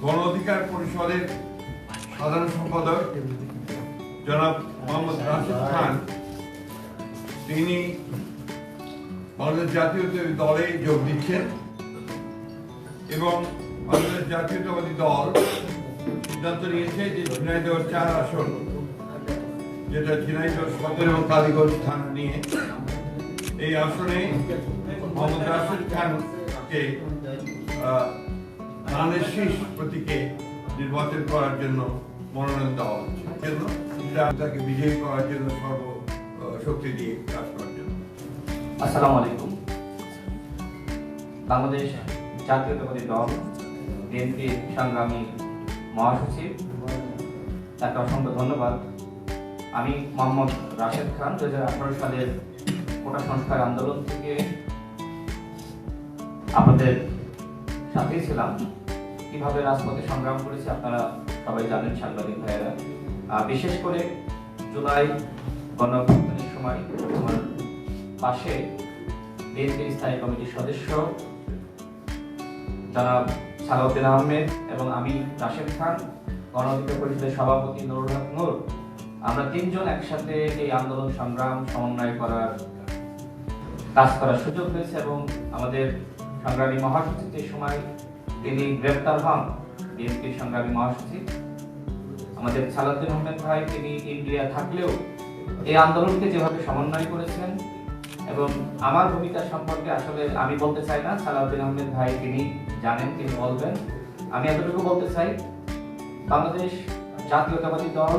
গণ অধিকার পরিষদের সাধারণ সম্পাদক জনাব মোহাম্মদ রাশেদ খান তিনি বাংলাদেশ জাতীয়তাবাদী দলে যোগ দিচ্ছেন এবং বাংলাদেশ জাতীয়তাবাদী দল সিদ্ধান্ত নিয়েছে যে ঝিনাইদহ 4 আসন, যেটা ঝিনাইদহ সদর এবং কালীগঞ্জ থানা নিয়ে, এই আসনে মোহাম্মদ রাশেদ খানকে ধানের শীষ প্রতীকে নির্বাচন করার জন্য মনোনয়ন দেওয়া হচ্ছে, জন্য তাকে বিজয়ী করার জন্য সর্বশক্তি দিয়ে কাজ করার জন্য। আসসালামু আলাইকুম। বাংলাদেশ জাতীয়তাবাদী দল বিএনপির সংগ্রামী মহাসচিব, তাকে অসংখ্য ধন্যবাদ। আমি মোহাম্মদ রাশেদ খান 2018 সালের কোটা সংস্কার আন্দোলন থেকে আপনাদের সাথেই ছিলাম। কিভাবে রাজপথে সংগ্রাম করেছি আপনারা সবাই জানেন, সাংবাদিক ভাইয়েরা। বিশেষ করে জুলাই গণঅভ্যুত্থানের সময় আমার পাশে বিএনপির স্থায়ী কমিটির সদস্য জনাব সালাউদ্দিন আহমেদ এবং আমি রাশেদ খান, গণ অধিকার পরিষদের সভাপতি নুরুল হক নূর, আমরা তিনজন একসাথে এই আন্দোলন সংগ্রাম সমন্বয় করার কাজ করার সুযোগ হয়েছে এবং আমাদের সংগ্রামী মহাসচিব যে সময় তিনি গ্রেপ্তার হন, বিএনপির সংগ্রামী মহাসচিব আমাদের সালাউদ্দিন আহমেদ ভাই, তিনি ইন্ডিয়া থাকলেও এই আন্দোলনকে যেভাবে সমন্বয় করেছেন এবং আমার ভূমিকা সম্পর্কে আসলে আমি বলতে চাই না, সালাউদ্দিন আহমেদ ভাই তিনি জানেন, তিনি বলবেন। আমি এতটুকু বলতে চাই, বাংলাদেশ জাতীয়তাবাদী দল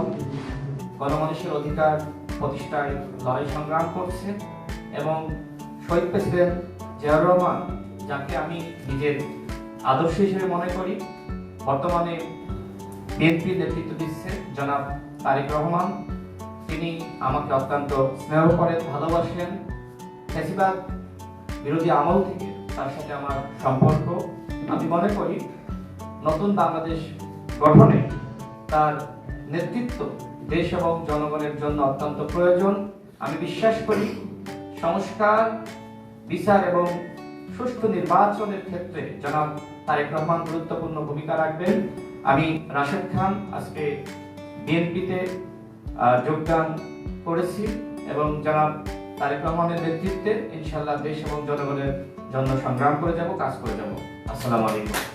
গণমানুষের অধিকার প্রতিষ্ঠায় লড়াই সংগ্রাম করছে এবং শহীদ প্রেসিডেন্ট জিয়াউর রহমান, যাকে আমি নিজের আদর্শ হিসেবে মনে করি, বর্তমানে বিএনপি নেতৃত্ব দিচ্ছে জনাব তারেক রহমান, তিনি আমাকে অত্যন্ত স্নেহ করেন, ভালোবাসেন। ফ্যাসিবাদ বিরোধী আমল থেকে তার সাথে আমার সম্পর্ক। আমি মনে করি নতুন বাংলাদেশ গঠনে তার নেতৃত্ব দেশ এবং জনগণের জন্য অত্যন্ত প্রয়োজন। আমি বিশ্বাস করি সংস্কার, বিচার এবং সুষ্ঠু নির্বাচনের ক্ষেত্রে জনাব তারেক রহমান গুরুত্বপূর্ণ ভূমিকা রাখবেন। আমি রাশেদ খান আজকে বিএনপিতে যোগদান করেছি এবং জনাব তারেক রহমানের নেতৃত্বে ইনশাআল্লাহ দেশ এবং জনগণের জন্য সংগ্রাম করে যাব, কাজ করে যাব। আসসালামু আলাইকুম।